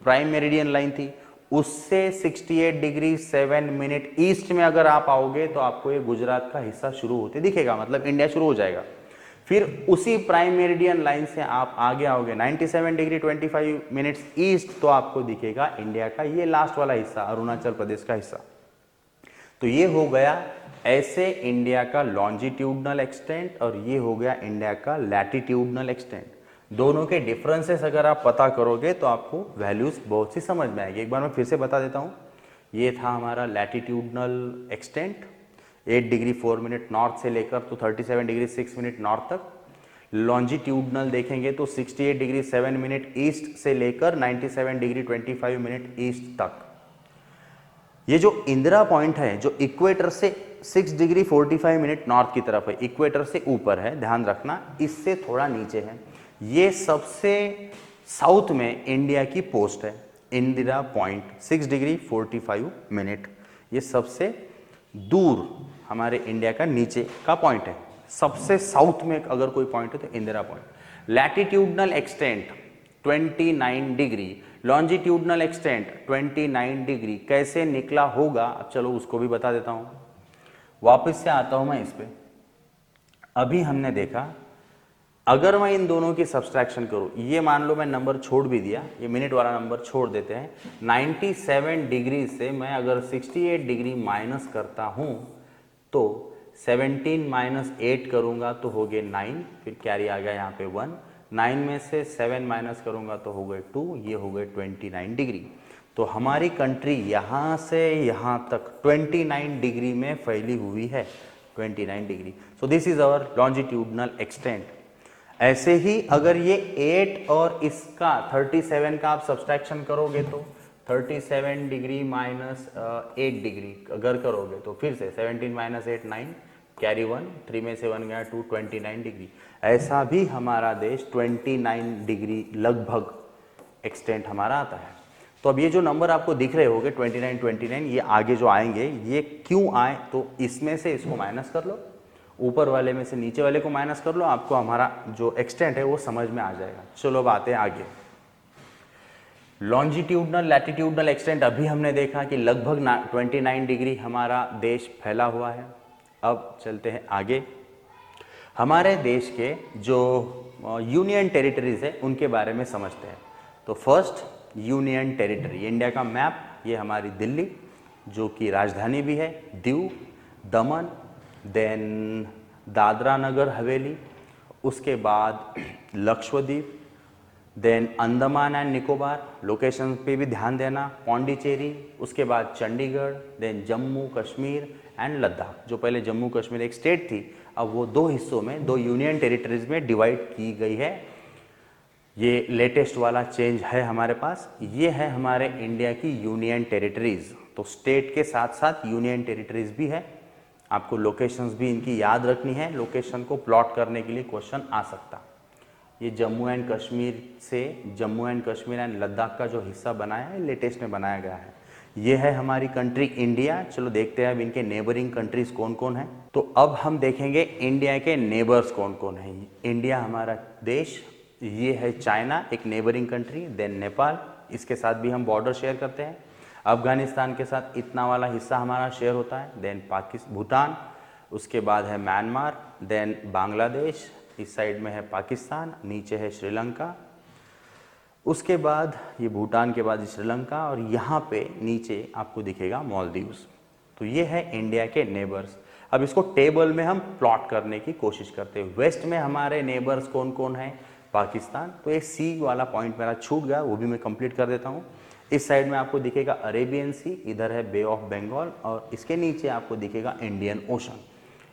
प्राइम मेरिडियन लाइन थी, उससे 68 डिग्री 7 मिनट ईस्ट में अगर आप आओगे तो आपको ये गुजरात का हिस्सा शुरू होते दिखेगा, मतलब इंडिया शुरू हो जाएगा। फिर उसी प्राइम मेरिडियन लाइन से आप आगे आओगे 97 डिग्री 25 मिनट्स ईस्ट, तो आपको दिखेगा इंडिया का ये लास्ट वाला हिस्सा, अरुणाचल प्रदेश का हिस्सा। तो ये हो गया ऐसे इंडिया का लॉन्जिट्यूडनल एक्सटेंट और ये हो गया इंडिया का लैटिट्यूडनल एक्सटेंट। दोनों के डिफरेंसेस अगर आप पता करोगे तो आपको वैल्यूज बहुत सी समझ में आएगी। एक बार मैं फिर से बता देता हूँ, ये था हमारा latitudinal extent 8 degree 4 minute north से लेकर तो 37 डिग्री 6 मिनट नॉर्थ तक। लॉन्जिट्यूडनल देखेंगे तो 68 डिग्री 7 मिनट ईस्ट से लेकर 97 डिग्री 25 मिनट ईस्ट तक। ये जो इंदिरा पॉइंट है जो इक्वेटर से 6 डिग्री 45 मिनट नॉर्थ की तरफ है, इक्वेटर से ऊपर है, ध्यान रखना, इससे थोड़ा नीचे है। ये सबसे साउथ में इंडिया की पोस्ट है, इंदिरा पॉइंट 6 डिग्री 45 मिनट। ये सबसे दूर हमारे इंडिया का नीचे का पॉइंट है। सबसे साउथ में अगर कोई पॉइंट है तो Indira point. Latitudinal extent 29 degree, longitudinal extent 29 degree कैसे निकला होगा, अब चलो उसको भी बता देता हूं। वापस से आता हूं मैं इस पे। अभी हमने देखा अगर मैं इन दोनों की सब्सट्रैक्शन करूं, ये मान लो मैं नंबर छोड़ भी दिया, ये मिनट वाला नंबर छोड़ देते हैं, 97 डिग्री से मैं अगर 68 डिग्री माइनस करता हूं तो 17 माइनस 8 करूंगा तो हो गए 9, फिर कैरी आ गया यहाँ पे 1, 9 में से 7 माइनस करूंगा तो हो गए 2, ये हो गए 29 डिग्री। तो हमारी कंट्री यहाँ से यहाँ तक 29 डिग्री में फैली हुई है, 29 degree. So this is our longitudinal extent. ऐसे ही अगर ये 8 और इसका 37 का आप सब्सट्रैक्शन करोगे तो 37 डिग्री माइनस 8 डिग्री अगर करोगे तो फिर से 17 माइनस 8 9, कैरी 1, 3 में से 1 गया 2, 29 डिग्री। ऐसा भी हमारा देश 29 डिग्री लगभग एक्सटेंट हमारा आता है। तो अब ये जो नंबर आपको दिख रहे होंगे 29, ये आगे जो आएंगे ये क्यों आए, तो इसमें से इसको माइनस कर लो, ऊपर वाले में से नीचे वाले को माइनस कर लो, आपको हमारा जो एक्सटेंट है वो समझ में आ जाएगा। चलो अब आते हैं आगे। लॉन्जिट्यूडनल लैटिट्यूडनल एक्सटेंट अभी हमने देखा कि लगभग 29 डिग्री हमारा देश फैला हुआ है। अब चलते हैं आगे। हमारे देश के जो यूनियन टेरिटरीज है उनके बारे में समझते हैं। तो फर्स्ट यूनियन टेरिटरी, इंडिया का मैप, ये हमारी दिल्ली जो कि राजधानी भी है, दीव, दमन, देन दादरा नगर हवेली, उसके बाद Lakshadweep, then Andaman and Nicobar, location पे भी ध्यान देना, पौंडीचेरी, उसके बाद चंडीगढ़, देन जम्मू कश्मीर एंड लद्दाख। जो पहले जम्मू कश्मीर एक स्टेट थी, अब वो दो हिस्सों में, दो यूनियन टेरिटरीज में डिवाइड की गई है। ये लेटेस्ट वाला चेंज है हमारे पास। ये है हमारे इंडिया की यूनियन टेरिटरीज। तो स्टेट के साथ साथ यूनियन टेरिटरीज भी है। आपको लोकेशंस भी इनकी याद रखनी है, लोकेशन को प्लॉट करने के लिए क्वेश्चन आ सकता। ये जम्मू एंड कश्मीर से जम्मू एंड कश्मीर एंड लद्दाख का जो हिस्सा बनाया है, लेटेस्ट में बनाया गया है। ये है हमारी कंट्री इंडिया। चलो देखते हैं अब इनके नेबरिंग कंट्रीज कौन कौन है। तो अब हम देखेंगे इंडिया के नेबर्स कौन कौन है। इंडिया हमारा देश, ये है चाइना एक नेबरिंग कंट्री, देन नेपाल, इसके साथ भी हम बॉर्डर शेयर करते हैं। अफगानिस्तान के साथ इतना वाला हिस्सा हमारा शेयर होता है, देन पाकिस्तान, भूटान, उसके बाद है म्यांमार, देन बांग्लादेश, इस साइड में है पाकिस्तान, नीचे है श्रीलंका, उसके बाद ये भूटान के बाद श्रीलंका, और यहाँ पे नीचे आपको दिखेगा मालदीव्स। तो ये है इंडिया के नेबर्स। अब इसको टेबल में हम प्लॉट करने की कोशिश करते हैं। वेस्ट में हमारे नेबर्स कौन कौन है, पाकिस्तान, तो एक सी वाला पॉइंट मेरा छूट गया, वो भी मैं कंप्लीट कर देता हूँ। इस साइड में आपको दिखेगा अरेबियन सी, इधर है बे ऑफ बंगाल, और इसके नीचे आपको दिखेगा इंडियन ओशन।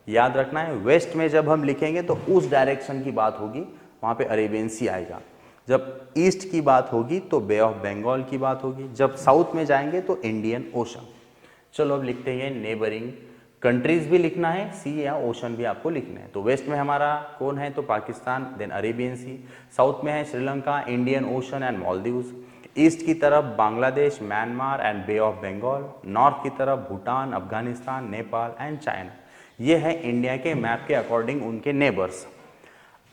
याद रखना है, वेस्ट में जब हम लिखेंगे तो उस डायरेक्शन की बात होगी, वहाँ पे अरेबियन सी आएगा। जब ईस्ट की बात होगी तो बे ऑफ बंगाल की बात होगी, जब साउथ में जाएंगे तो इंडियन ओशन। चलो अब लिखते हैं नेबरिंग कंट्रीज भी लिखना है, सी या ओशन भी आपको लिखना है। तो वेस्ट में हमारा कौन है, तो Pakistan, then Arabian Sea, south में है Sri Lanka, Indian Ocean and Maldives, east की तरफ Bangladesh, Myanmar and Bay of Bengal, north की तरफ भूटान, अफगानिस्तान, नेपाल एंड चाइना। ये है इंडिया के मैप के अकॉर्डिंग उनके नेबर्स।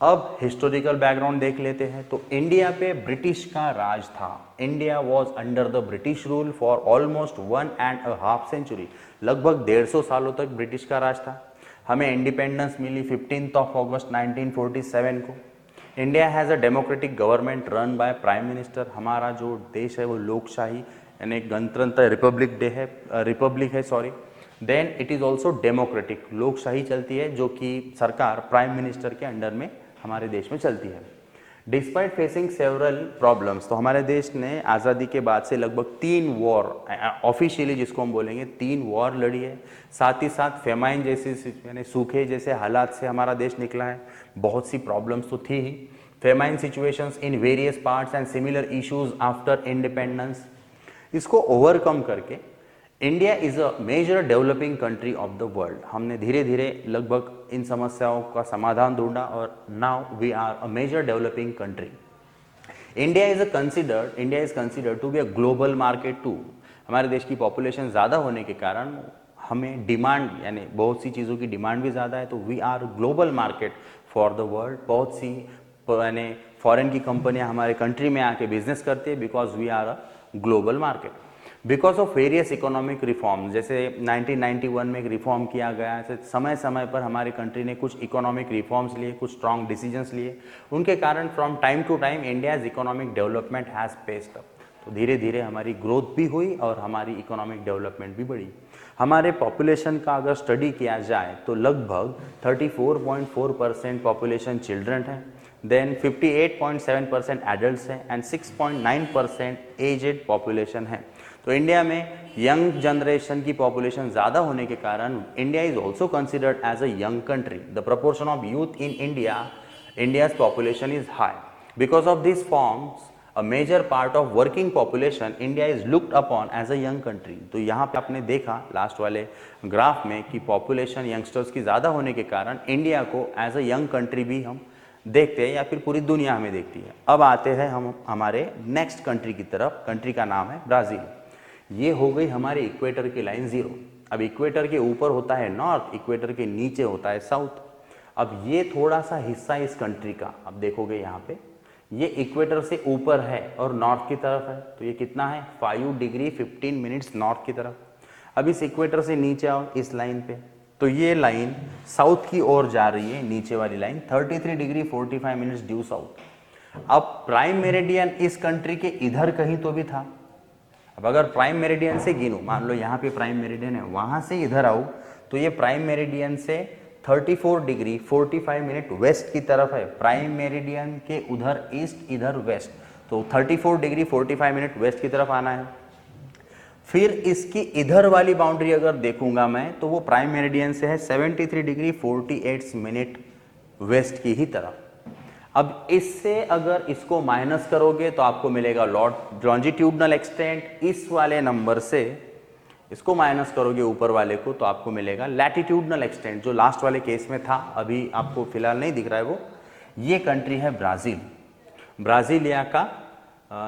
अब हिस्टोरिकल बैकग्राउंड देख लेते हैं। तो इंडिया पे ब्रिटिश का राज था। India was under the British rule for almost 1.5 century. लगभग 150 सालों तक ब्रिटिश का राज था। हमें इंडिपेंडेंस मिली 15 अगस्त 1947 को। India has a democratic government run by prime minister. हमारा जो देश है वो लोकशाही यानी गणतंत्र रिपब्लिक है sorry. Then it is also democratic, लोकशाही चलती है जो कि सरकार प्राइम मिनिस्टर के अंडर में हमारे देश में चलती है। डिस्पाइट फेसिंग सेवरल प्रॉब्लम्स, तो हमारे देश ने आज़ादी के बाद से लगभग 3 वॉर ऑफिशियली जिसको हम बोलेंगे 3 वॉर लड़ी है। साथ ही साथ फेमाइन जैसी यानी सूखे जैसे हालात से हमारा देश निकला है। बहुत सी प्रॉब्लम्स तो थी ही, famine situations in various parts and similar issues after independence. इसको ओवरकम करके India is a major developing country of the world. हमने धीरे धीरे लगभग इन समस्याओं का समाधान ढूंढा और now we are a major developing country. India is considered to be a global market too. हमारे देश की पॉपुलेशन ज़्यादा होने के कारण हमें डिमांड यानी बहुत सी चीज़ों की डिमांड भी ज़्यादा है, तो we are global market for the world. बहुत सी यानी फॉरेन की कंपनियां हमारे कंट्री में आके बिजनेस करती है because we are a global market. Because of various economic reform, जैसे 1991 में एक रिफॉर्म किया गया, ऐसे समय समय पर हमारे कंट्री ने कुछ इकोनॉमिक रिफॉर्म्स लिए, कुछ स्ट्रॉन्ग डिसीजंस लिए। उनके कारण from time to time India's economic development has paced up. तो धीरे धीरे हमारी ग्रोथ भी हुई और हमारी इकोनॉमिक डेवलपमेंट भी बढ़ी। हमारे पॉपुलेशन का अगर स्टडी किया जाए तो लगभग 34.4% पॉपुलेशन चिल्ड्रन है, देन 58.7% एडल्ट्स हैं एंड 6.9% एजेड पॉपुलेशन है। तो इंडिया में यंग जनरेशन की पॉपुलेशन ज़्यादा होने के कारण India is also considered as a young country. The proportion of youth in India's population is high. Because of this forms a major part of working population, India is looked upon as a young country। तो यहाँ पे आपने देखा last वाले graph में कि population youngsters की ज़्यादा होने के कारण इंडिया को एज अ यंग कंट्री भी हम देखते हैं या फिर पूरी दुनिया हमें देखती है। अब आते हैं हम हमारे नेक्स्ट कंट्री की तरफ। कंट्री का नाम है ब्राज़ील। ये हो गई हमारे इक्वेटर की लाइन 0। अब इक्वेटर के ऊपर होता है नॉर्थ, इक्वेटर के नीचे होता है साउथ। अब ये थोड़ा सा हिस्सा इस कंट्री का, अब देखोगे यहाँ पे ये इक्वेटर से ऊपर है और नॉर्थ की तरफ है, तो ये कितना है 5 डिग्री 15 मिनट्स नॉर्थ की तरफ। अब इस इक्वेटर से नीचे आओ इस लाइन पे, तो ये लाइन साउथ की ओर जा रही है, नीचे वाली line 33 degree 45 minutes due south. अब प्राइम मेरिडियन इस कंट्री के इधर कहीं तो भी था। अब अगर प्राइम मेरिडियन से गिनो, मान लो यहाँ पे प्राइम मेरिडियन है, वहां से इधर आओ तो ये प्राइम मेरिडियन से 34 डिग्री 45 मिनट वेस्ट की तरफ है। प्राइम मेरिडियन के उधर ईस्ट, इधर वेस्ट, तो 34 डिग्री 45 मिनट वेस्ट की तरफ आना है। फिर इसकी इधर वाली बाउंड्री अगर देखूंगा मैं तो वो प्राइम मेरिडियन से है 73 डिग्री 48 मिनट वेस्ट की ही तरफ। अब इससे अगर इसको माइनस करोगे तो आपको मिलेगा लॉन्जिट्यूडनल एक्सटेंट। इस वाले नंबर से इसको माइनस करोगे ऊपर वाले को तो आपको मिलेगा लैटिट्यूडनल एक्सटेंट, जो लास्ट वाले केस में था, अभी आपको फिलहाल नहीं दिख रहा है वो। ये कंट्री है ब्राज़ील। ब्राज़ीलिया का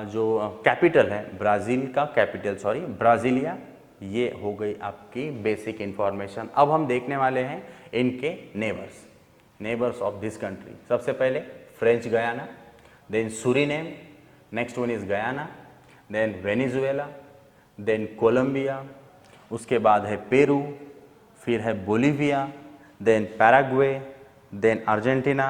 जो कैपिटल है, ब्राज़ील का कैपिटल सॉरी ब्राज़ीलिया। ये हो गई आपकी बेसिक इंफॉर्मेशन। अब हम देखने वाले हैं इनके नेबर्स ऑफ दिस कंट्री। सबसे पहले French Guiana, then Suriname, next one is Guyana, then Venezuela, then Colombia, उसके बाद है पेरू, फिर है Bolivia, then Paraguay, then Argentina,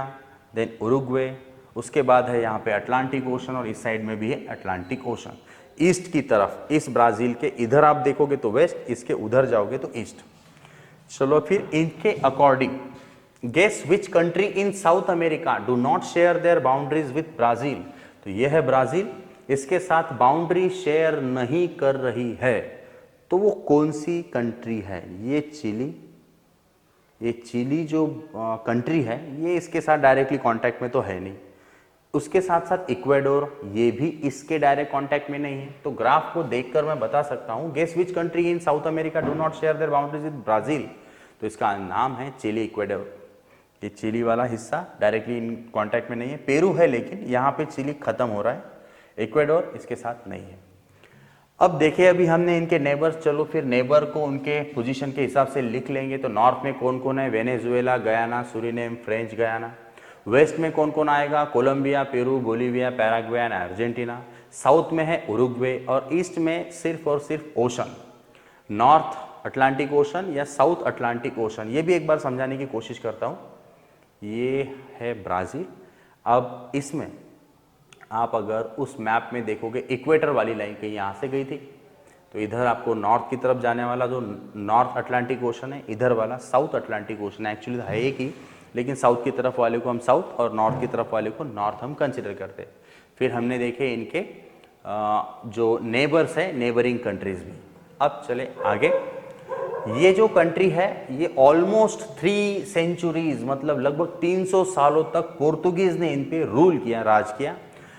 then Uruguay. उसके बाद है यहाँ पे अटलांटिक ओशन और इस साइड में भी है अटलांटिक ओशन। ईस्ट की तरफ इस ब्राज़ील के इधर आप देखोगे तो वेस्ट, इसके उधर जाओगे तो ईस्ट। चलो फिर इनके according guess which country in South America do not share their boundaries with Brazil. तो ये है ब्राज़ील, इसके साथ बाउंड्री शेयर नहीं कर रही है। तो वो कौन सी कंट्री है? ये चिली जो कंट्री है ये इसके साथ डायरेक्टली कांटेक्ट में तो है नहीं। उसके साथ साथ इक्वेडोर, ये भी इसके डायरेक्ट कांटेक्ट में नहीं है। तो ग्राफ को देखकर मैं बता सकता हूँ guess which country in South America do not share their boundaries with Brazil. तो इसका नाम है चिली, इक्वेडोर। ये चिली वाला हिस्सा डायरेक्टली इन कांटेक्ट में नहीं है। पेरू है लेकिन यहाँ पे चिली खत्म हो रहा है, इक्वेडोर इसके साथ नहीं है। अब देखिए अभी हमने इनके नेबर्स, चलो फिर नेबर को उनके पोजीशन के हिसाब से लिख लेंगे। तो नॉर्थ में कौन कौन है, Venezuela, Guyana, Suriname, French Guiana. West में कौन कौन आएगा, Colombia, Peru, Bolivia, Paraguay and Argentina. South में है उरुग्वे और ईस्ट में सिर्फ और सिर्फ ओशन, नॉर्थ अटलांटिक ओशन या साउथ अटलांटिक ओशन। ये भी एक बार समझाने की कोशिश करता हूँ। ये है ब्राज़ील। अब इसमें आप अगर उस मैप में देखोगे इक्वेटर वाली लाइन कहीं यहाँ से गई थी, तो इधर आपको नॉर्थ की तरफ जाने वाला जो नॉर्थ अटलांटिक ओशन है, इधर वाला साउथ अटलांटिक ओशन है। एक्चुअली है एक ही, लेकिन साउथ की तरफ वाले को हम साउथ और नॉर्थ की तरफ वाले को नॉर्थ हम कंसिडर करते हैं। फिर हमने देखे इनके जो नेबर्स है, नेबरिंग कंट्रीज भी। अब चले आगे। ये जो कंट्री है ये ऑलमोस्ट 3 सेंचुरीज मतलब लगभग 300 सालों तक पोर्तुगीज ने इन पे रूल किया, राज किया।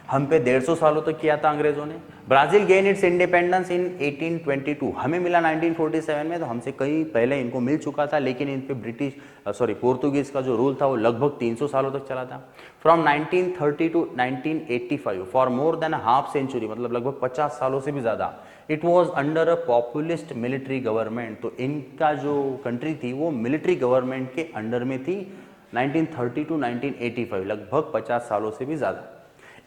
हम पे 150 सालों तक किया था अंग्रेजों ने। Brazil gain it's independence in 1822, हमें मिला 1947 में, तो हमसे कई पहले इनको मिल चुका था, लेकिन इन पे पोर्तुगीज का जो रूल था वो लगभग 300 सालों तक चला था। From 1930 to 1985 for more than half century, मतलब लगभग 50 सालों से भी ज़्यादा, it was under a populist military government. तो इनका जो कंट्री थी वो मिलिट्री गवर्नमेंट के अंडर में थी 1930 टू 1985, लगभग 50 सालों से भी ज़्यादा।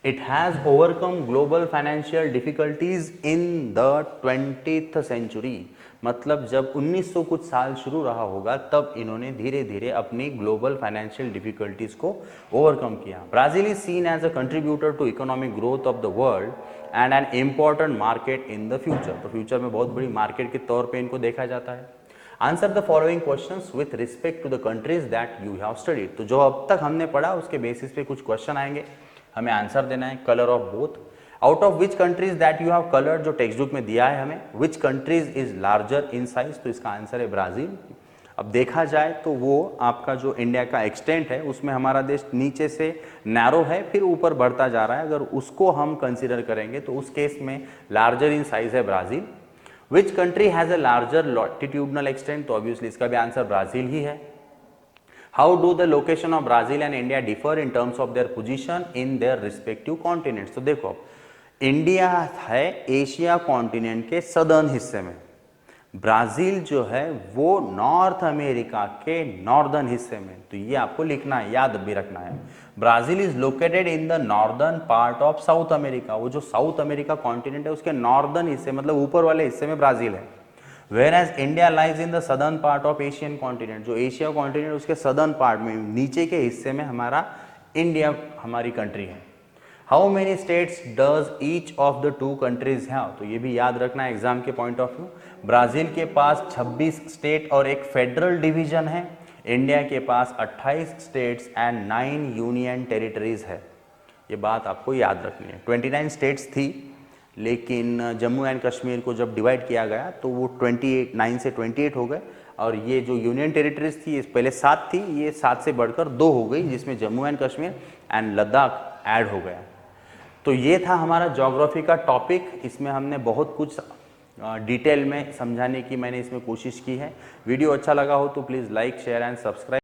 It has overcome global financial difficulties in the 20th century, मतलब जब 1900 कुछ साल शुरू रहा होगा तब इन्होंने धीरे धीरे अपनी ग्लोबल फाइनेंशियल डिफिकल्टीज को ओवरकम किया। Brazil is seen as a contributor to economic growth of the world and an important market in the future. तो फ्यूचर में बहुत बड़ी मार्केट के तौर पे इनको देखा जाता है। Answer the following questions with respect to the countries that you have studied. तो जो अब तक हमने पढ़ा उसके बेसिस पे कुछ क्वेश्चन आएंगे, हमें आंसर देना है। Colour of both, out of which countries that you have coloured, जो टेक्स्ट बुक में दिया है हमें, which countries is larger in size, तो इसका आंसर है ब्राजील। अब देखा जाए तो वो आपका जो इंडिया का एक्सटेंट है उसमें हमारा देश नीचे से नैरो है फिर ऊपर बढ़ता जा रहा है, अगर उसको हम कंसिडर करेंगे तो उस केस में लार्जर इन साइज है Brazil. Which country has a larger latitudinal extent, तो ऑब्वियसली इसका भी आंसर ब्राजील ही है। How do the location of Brazil and India differ in terms of their position in their respective continents? तो देखो India है Asia continent के southern हिस्से में, ब्राजील जो है वो नॉर्थ अमेरिका के नॉर्दर्न हिस्से में। तो ये आपको लिखना है, याद भी रखना है। Brazil is located in the northern part of south America, वो जो साउथ अमेरिका कॉन्टिनेंट है उसके नॉर्दर्न हिस्से मतलब ऊपर वाले हिस्से में ब्राजील है। Whereas India lies in the southern part of Asian continent, जो एशिया कॉन्टिनेंट उसके सदर्न पार्ट में नीचे के हिस्से में हमारा इंडिया हमारी कंट्री है। How many states does each of the two countries have, तो ये भी याद रखना है एग्जाम के पॉइंट ऑफ व्यू। ब्राजील के पास 26 स्टेट और एक फेडरल डिवीजन है, इंडिया के पास 28 स्टेट्स एंड 9 यूनियन टेरिटरीज है। ये बात आपको याद रखनी है। 29 स्टेट्स थी, लेकिन जम्मू एंड कश्मीर को जब डिवाइड किया गया तो वो 9 से 28 हो गए, और ये जो यूनियन टेरिटरीज थी ये पहले 7 थी, ये 7 से बढ़कर 2 हो गई, जिसमें Jammu and Kashmir and Ladakh add हो गया। तो ये था हमारा ज्योग्राफी का टॉपिक। इसमें हमने बहुत कुछ डिटेल में समझाने की मैंने इसमें कोशिश की है। वीडियो अच्छा लगा हो तो please like, share and subscribe.